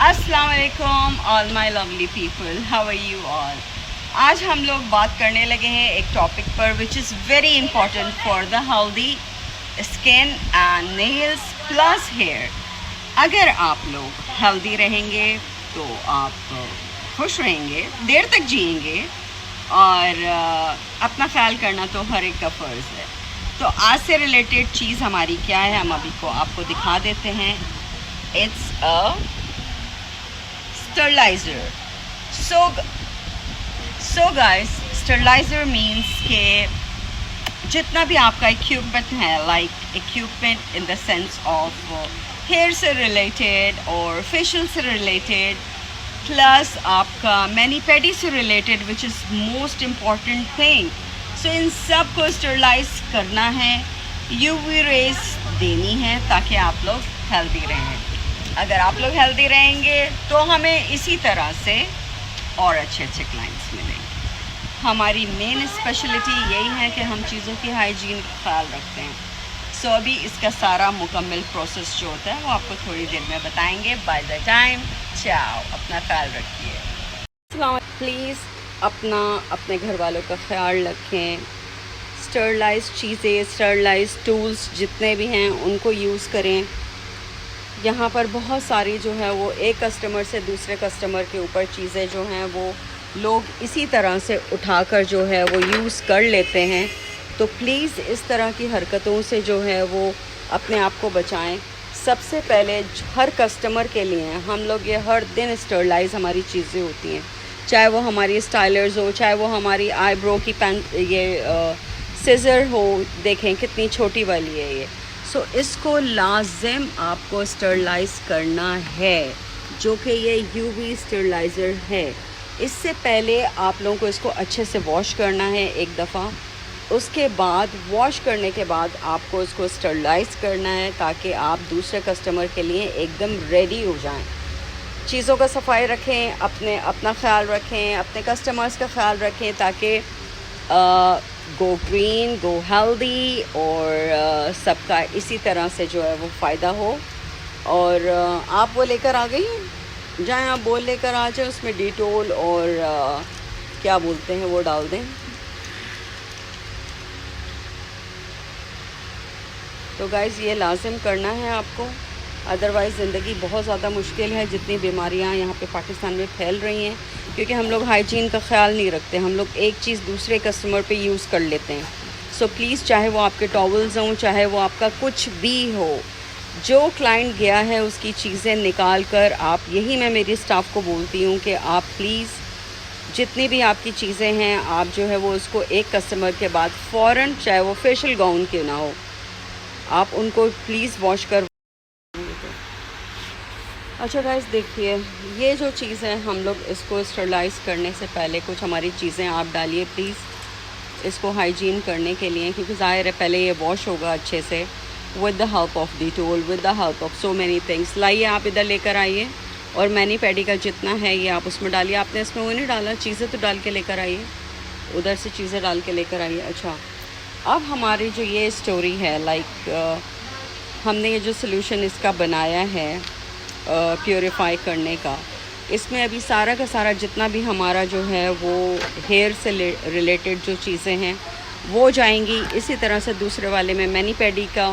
अस्सलाम वालेकुम all my lovely people, how are you all. आज हम लोग बात करने लगे हैं एक टॉपिक पर which is very important for the healthy skin and nails plus hair. अगर आप लोग हेल्दी रहेंगे तो आप खुश रहेंगे, देर तक जिएंगे और अपना ख्याल करना तो हर एक का फ़र्ज़ है। तो आज से रिलेटेड चीज़ हमारी क्या है, हम अभी को आपको दिखा देते हैं। It's a steriliser. So guys, steriliser means के जितना भी आपका इक्विपमेंट है, like equipment in the sense of hair से रिलेटेड और फेशियल से रिलेटेड, प्लस आपका मैनी पेडी से related which is most important thing. So इन सब को स्टरलाइज करना है, यूवी रेज देनी है ताकि आप लोग हेल्दी रहें। अगर आप लोग हेल्दी रहेंगे तो हमें इसी तरह से और अच्छे अच्छे क्लाइंट्स मिलेंगे। हमारी मेन स्पेशलिटी यही है कि हम चीज़ों की हाइजीन का ख्याल रखते हैं। सो अभी इसका सारा मुकम्मल प्रोसेस जो होता है वो आपको थोड़ी देर में बताएंगे। बाय द टाइम, चाओ, अपना ख्याल रखिए। प्लीज़ अपने घर वालों का ख्याल रखें। स्टरलाइज चीज़ें, स्टरलाइज टूल्स जितने भी हैं उनको यूज़ करें। यहाँ पर बहुत सारी जो है वो एक कस्टमर से दूसरे कस्टमर के ऊपर चीज़ें जो हैं वो लोग इसी तरह से उठाकर जो है वो यूज़ कर लेते हैं। तो प्लीज़ इस तरह की हरकतों से जो है वो अपने आप को बचाएं। सबसे पहले हर कस्टमर के लिए हम लोग ये हर दिन स्टरलाइज हमारी चीज़ें होती हैं, चाहे वो हमारी स्टाइलर्स हो, चाहे वो हमारी आईब्रो की पेन, ये सिज़र हो, देखें कितनी छोटी वाली है ये। सो इसको लाजिम आपको स्टरलाइज करना है, जो कि ये यूवी स्टरलाइज़र है। इससे पहले आप लोगों को इसको अच्छे से वॉश करना है एक दफ़ा। उसके बाद वॉश करने के बाद आपको इसको स्टरलाइज करना है ताकि आप दूसरे कस्टमर के लिए एकदम रेडी हो जाएं। चीज़ों का सफाई रखें, अपना ख्याल रखें, अपने कस्टमर्स का ख्याल रखें ताकि गो ग्रीन, गो हेल्दी और सबका इसी तरह से जो है वो फ़ायदा हो। और आप वो लेकर आ गई, जाएँ आप बोल लेकर आ जाए, उसमें डिटोल और क्या बोलते हैं वो डाल दें। तो गाइज़ ये लाजिम करना है आपको, अदरवाइज़ ज़िंदगी बहुत ज़्यादा मुश्किल है। जितनी बीमारियां यहाँ पे पाकिस्तान में फैल रही हैं क्योंकि हम लोग हाइजीन का ख्याल नहीं रखते, हम लोग एक चीज़ दूसरे कस्टमर पे यूज़ कर लेते हैं। सो प्लीज़, चाहे वो आपके टॉवल्स हों, चाहे वो आपका कुछ भी हो, जो क्लाइंट गया है उसकी चीज़ें निकाल कर आप, यही मैं मेरी स्टाफ को बोलती हूँ कि आप प्लीज़ जितनी भी आपकी चीज़ें हैं आप जो है वो उसको एक कस्टमर के बाद फ़ौरन, चाहे वो फेशियल गाउन क्यों ना हो, आप उनको प्लीज़ वॉश कर। अच्छा गाइस, देखिए ये जो चीज़ है, हम लोग इसको स्टरलाइज़ करने से पहले कुछ हमारी चीज़ें आप डालिए प्लीज़ इसको हाइजीन करने के लिए, क्योंकि ज़ाहिर है पहले ये वॉश होगा अच्छे से with the help of Dettol, with the help of so many things. लाइए आप इधर लेकर आइए और मैनी पैडी का जितना है ये आप उसमें डालिए। आपने इसमें वो नहीं डाला, चीज़ें तो डाल के लेकर आइए, उधर से चीज़ें डाल के लेकर आइए। अच्छा, अब हमारी जो ये स्टोरी है, लाइक हमने ये जो सॉल्यूशन इसका बनाया है प्योरीफाई करने का, इसमें अभी सारा का सारा जितना भी हमारा जो है वो हेयर से रिलेटेड जो चीज़ें हैं वो जाएंगी। इसी तरह से दूसरे वाले में मैनी पैडी का,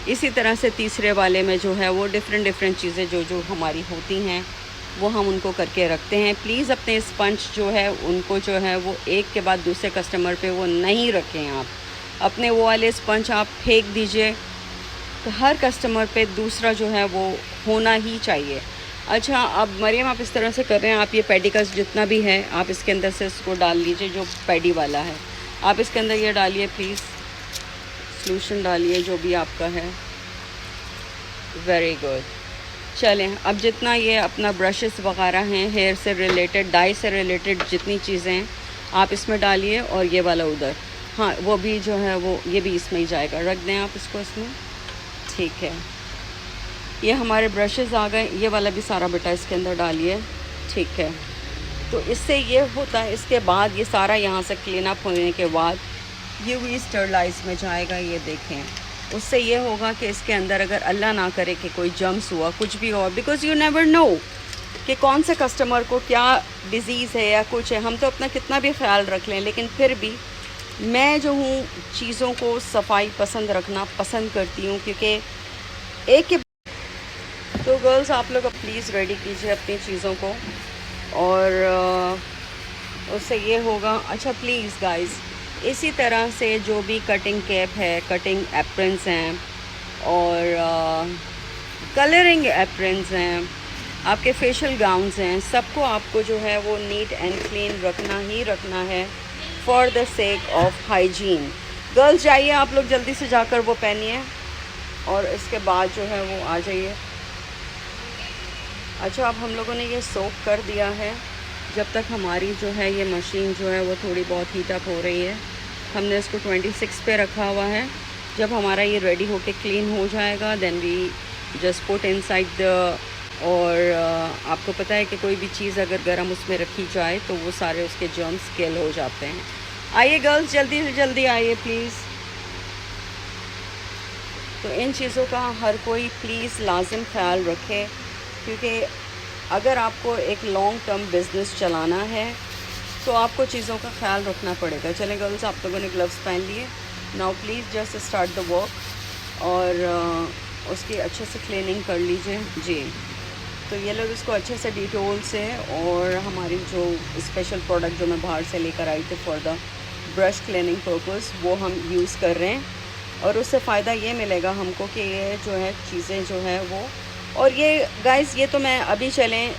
इसी तरह से तीसरे वाले में जो है वो डिफरेंट चीज़ें जो हमारी होती हैं वो हम उनको करके रखते हैं। प्लीज़ अपने स्पंज जो है उनको जो है वो एक के बाद दूसरे कस्टमर पे वो नहीं रखें। आप अपने वो वाले स्पंज आप फेंक दीजिए, तो हर कस्टमर पे दूसरा जो है वो होना ही चाहिए। अच्छा, अब मरियम आप इस तरह से कर रहे हैं, आप ये पैडी का जितना भी है आप इसके अंदर से इसको डाल लीजिए, जो पैडी वाला है आप इसके अंदर ये डालिए प्लीज़, सॉल्यूशन डालिए जो भी आपका है। Very good. चलें, अब जितना ये अपना ब्रशेस वगैरह हैं हेयर से रिलेटेड, डाई से रिलेटेड जितनी चीज़ें हैं आप इसमें डालिए, और ये वाला उधर, हाँ वो भी जो है वो ये भी इसमें ही जाएगा, रख दें आप इसको इसमें। ठीक है, ये हमारे ब्रशेस आ गए, ये वाला भी सारा बेटा इसके अंदर डालिए। ठीक है, तो इससे ये होता है, इसके बाद ये सारा यहाँ से क्लीन अप होने के बाद ये भी स्टरलाइज में जाएगा। ये देखें, उससे ये होगा कि इसके अंदर अगर अल्लाह ना करे कि कोई जम्स हुआ, कुछ भी हुआ, बिकॉज़ यू नेवर नो कि कौन से कस्टमर को क्या डिज़ीज़ है या कुछ है। हम तो अपना कितना भी ख्याल रख लें, लेकिन फिर भी मैं जो हूँ चीज़ों को सफाई पसंद रखना पसंद करती हूँ, क्योंकि एक के तो गर्ल्स आप लोग प्लीज़ रेडी कीजिए अपनी चीज़ों को, और उससे ये होगा। अच्छा प्लीज़ गाइस, इसी तरह से जो भी कटिंग कैप है, कटिंग एप्रन्स हैं और कलरिंग एप्रन्स हैं, आपके फेशियल गाउन्स हैं, सबको आपको जो है वो नीट एंड क्लीन रखना ही रखना है for the sake of hygiene. Girls जाइए आप लोग जल्दी से जाकर वो पहनिए और इसके बाद जो है वो आ जाइए। अच्छा अब हम लोगों ने ये सोक कर दिया है, जब तक हमारी जो है ये मशीन जो है वो थोड़ी बहुत हीट अप हो रही है। हमने इसको 26 पे रखा हुआ है। जब हमारा ये रेडी होके क्लीन हो जाएगा then we just put inside the, और आपको पता है कि कोई भी चीज़ अगर गर्म उसमें रखी जाए तो वो सारे उसके जर्म्स किल हो जाते हैं। आइए गर्ल्स जल्दी से जल्दी आइए प्लीज़। तो इन चीज़ों का हर कोई प्लीज़ लाजिम ख्याल रखे, क्योंकि अगर आपको एक लॉन्ग टर्म बिज़नेस चलाना है तो आपको चीज़ों का ख्याल रखना पड़ेगा। चलें गर्ल्स, आप लोगों ने ग्लव्स पहन लिए। Now please just start the work और उसकी अच्छे से क्लीनिंग कर लीजिए जी। तो ये लोग इसको अच्छे से डिटोल से, और हमारी जो स्पेशल प्रोडक्ट जो मैं बाहर से लेकर आई थी for the brush cleaning purpose, वो हम यूज़ कर रहे हैं। और उससे फ़ायदा ये मिलेगा हमको कि ये जो है चीज़ें जो है वो, और ये गाइस ये तो मैं अभी चलें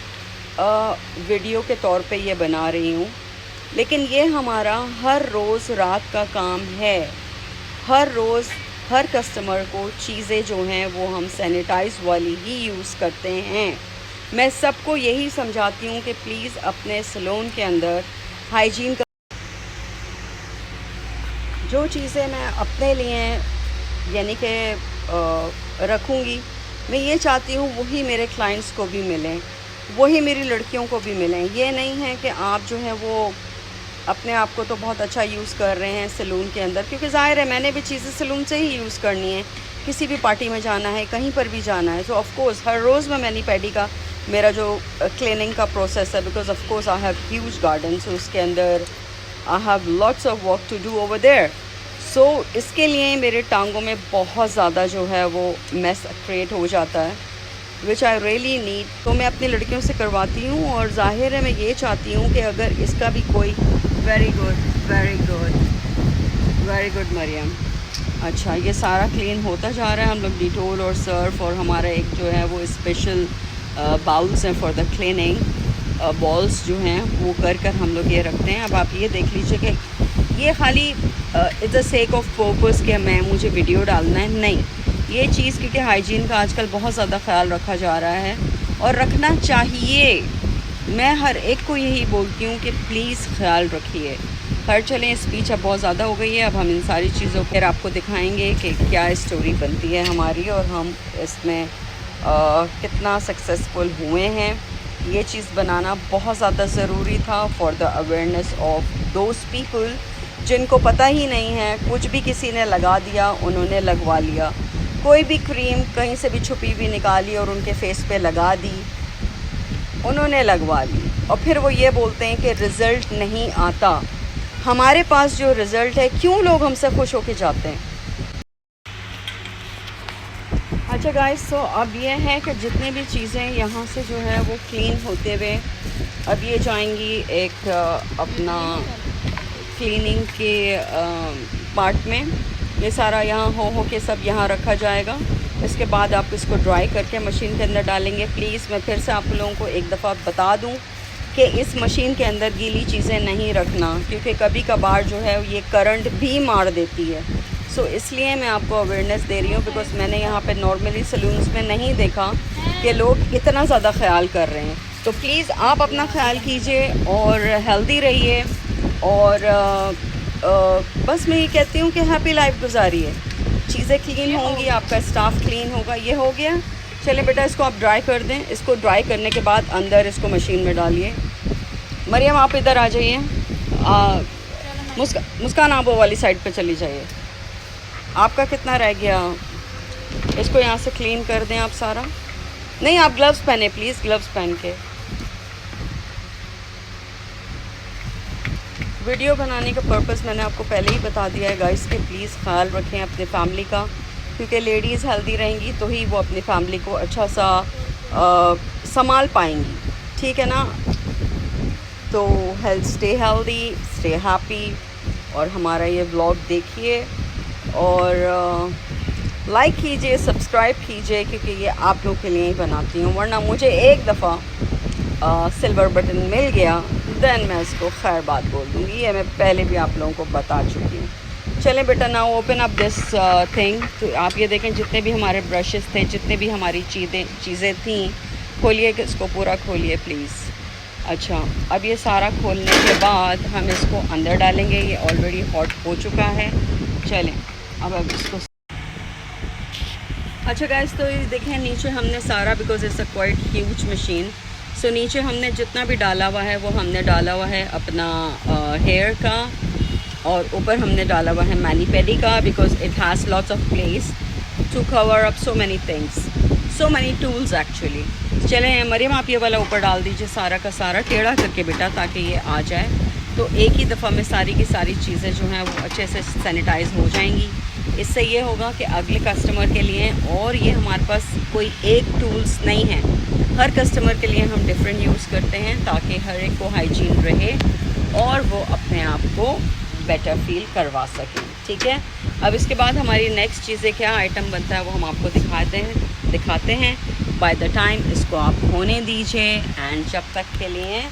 वीडियो के तौर पे ये बना रही हूँ, लेकिन ये हमारा हर रोज़ रात का काम है। हर रोज़ हर कस्टमर को चीज़ें जो हैं वो हम सैनिटाइज वाली ही यूज़ करते हैं। मैं सबको यही समझाती हूँ कि प्लीज़ अपने सैलून के अंदर हाइजीन का, जो चीज़ें मैं अपने लिए यानी कि रखूँगी, मैं ये चाहती हूँ वही मेरे क्लाइंट्स को भी मिलें, वही मेरी लड़कियों को भी मिलें। ये नहीं है कि आप जो है वो अपने आप को तो बहुत अच्छा यूज़ कर रहे हैं सैलून के अंदर, क्योंकि ज़ाहिर है मैंने भी चीज़ें सैलून से ही यूज़ करनी है। किसी भी पार्टी में जाना है, कहीं पर भी जाना है, तो ऑफ़ कोर्स हर रोज़ में मैनी पैडी का मेरा जो क्लीनिंग का प्रोसेस है, because of course I have huge garden, so उसके अंदर I have lots of work to do over there. So इसके लिए मेरे टांगों में बहुत ज़्यादा जो है वो मेस क्रिएट हो जाता है, विच आई रियली नीड। तो मैं अपनी लड़कियों से करवाती हूँ, और ज़ाहिर है मैं ये चाहती हूँ कि अगर इसका भी कोई very good very good very good Maryam. अच्छा ये सारा क्लीन होता जा रहा है। हम लोग डिटोल और सर्फ और हमारा एक जो है वो स्पेशल बाउल्स हैं फॉर द क्लीनिंग, बॉल्स जो हैं वो कर कर हम लोग ये रखते हैं। अब आप ये देख लीजिए कि ये खाली it's a sake of purpose कि मुझे वीडियो डालना है, नहीं। ये चीज़ क्योंकि हाइजीन का आजकल बहुत ज़्यादा ख्याल रखा जा रहा है और रखना चाहिए। मैं हर एक को यही बोलती हूँ कि प्लीज़ ख्याल रखिए। खैर चलें, स्पीच अब बहुत ज़्यादा हो गई है। अब हम इन सारी चीज़ों पर आपको दिखाएंगे कि क्या स्टोरी बनती है हमारी और हम इसमें कितना सक्सेसफुल हुए हैं। ये चीज़ बनाना बहुत ज़्यादा ज़रूरी था for the awareness of those people जिनको पता ही नहीं है। कुछ भी किसी ने लगा दिया, उन्होंने लगवा लिया। कोई भी क्रीम कहीं से भी छुपी हुई निकाली और उनके फेस पे लगा दी, उन्होंने लगवा ली, और फिर वो ये बोलते हैं कि रिज़ल्ट नहीं आता। हमारे पास जो रिज़ल्ट है, क्यों लोग हमसे खुश होके जाते हैं। अच्छा गाइस, तो अब ये है कि जितनी भी चीज़ें यहाँ से जो है वो क्लीन होते हुए अब ये जाएंगी एक अपना क्लीनिंग के पार्ट में। ये सारा यहाँ हो के सब यहाँ रखा जाएगा। इसके बाद आप इसको ड्राई करके मशीन के अंदर डालेंगे। प्लीज़ मैं फिर से आप लोगों को एक दफ़ा बता दूँ कि इस मशीन के अंदर गीली चीज़ें नहीं रखना, क्योंकि कभी कभार जो है ये करंट भी मार देती है। सो इसलिए मैं आपको अवेयरनेस दे रही हूँ, बिकॉज़ मैंने यहाँ पे नॉर्मली सैलून्स में नहीं देखा कि लोग इतना ज़्यादा ख्याल कर रहे हैं। तो प्लीज़ आप अपना ख्याल कीजिए और हेल्दी रहिए, और बस मैं ये कहती हूँ कि हैप्पी लाइफ गुजारिए। चीज़ें क्लीन होंगी, आपका स्टाफ क्लीन होगा। ये हो गया। चले बेटा, इसको आप ड्राई कर दें। इसको ड्राई करने के बाद अंदर इसको मशीन में डालिए। मरियम आप इधर आ जाइए, मुस्कान आप वो वाली साइड पे चली जाइए। आपका कितना रह गया, इसको यहाँ से क्लीन कर दें आप सारा। नहीं, आप ग्लव्स पहने प्लीज़, ग्लव्स पहन के। वीडियो बनाने का पर्पस मैंने आपको पहले ही बता दिया है गाइस कि प्लीज़ ख्याल रखें अपने फैमिली का, क्योंकि लेडीज़ हेल्दी रहेंगी तो ही वो अपनी फैमिली को अच्छा सा संभाल पाएंगी, ठीक है ना। तो स्टे हेल्दी, स्टे हैप्पी, और हमारा ये व्लॉग देखिए और लाइक कीजिए, सब्सक्राइब कीजिए, क्योंकि ये आप लोग के लिए ही बनाती हूँ, वरना मुझे एक दफ़ा सिल्वर बटन मिल गया देन मैं इसको खैर बात बोल दूँगी। ये मैं पहले भी आप लोगों को बता चुकी हूँ। चलें बेटा, now open up this thing. तो आप ये देखें जितने भी हमारे ब्रशेस थे, जितने भी हमारी चीज़ें थी, खोलिए इसको पूरा खोलिए प्लीज़। अच्छा, अब ये सारा खोलने के बाद हम इसको अंदर डालेंगे। ये ऑलरेडी हॉट हो चुका है। चलें अब इसको। अच्छा गाइस, तो ये देखें नीचे हमने सारा, because it's a quite huge machine, so नीचे हमने जितना भी डाला हुआ है वो हमने डाला हुआ है अपना हेयर का, और ऊपर हमने डाला हुआ है मैनी पेडी का, because it has lots of place to cover up so many things, so many tools actually. चलें मरियम, आप ये वाला ऊपर डाल दीजिए सारा का सारा, टेढ़ा करके बेटा, ताकि ये आ जाए। तो एक ही दफ़ा में सारी की सारी चीज़ें जो हैं वो अच्छे से सैनिटाइज़ हो जाएंगी। इससे ये होगा कि अगले कस्टमर के लिए, और ये हमारे पास कोई एक टूल्स नहीं है, हर कस्टमर के लिए हम डिफरेंट यूज़ करते हैं, ताकि हर एक को हाइजीन रहे और वो अपने आप को बेटर फील करवा सकें, ठीक है। अब इसके बाद हमारी नेक्स्ट चीज़ें क्या आइटम बनता है वो हम आपको दिखाते हैं। बाय द टाइम इसको आप होने दीजिए, एंड जब तक के लिए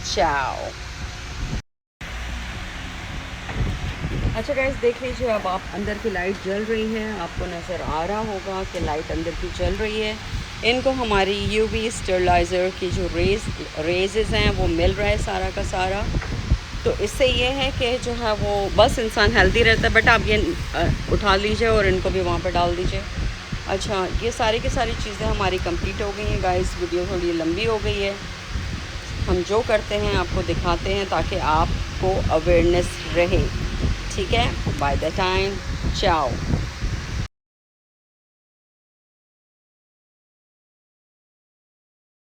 चाओ। अच्छा गाइस, देख लीजिए, अब आप अंदर की लाइट जल रही है, आपको नज़र आ रहा होगा कि लाइट अंदर की जल रही है। इनको हमारी यूवी स्टरलाइज़र की जो रेजेस हैं वो मिल रहा है सारा का सारा। तो इससे ये है कि जो है वो बस इंसान हेल्दी रहता है। बट आप ये उठा लीजिए और इनको भी वहाँ पर डाल दीजिए। अच्छा, ये सारी की सारी चीज़ें हमारी कंप्लीट हो गई हैं गाइस। वीडियो थोड़ी लंबी हो गई है। हम जो करते हैं आपको दिखाते हैं ताकि आपको अवेयरनेस रहे, ठीक है। बाय द टाइम चाओ।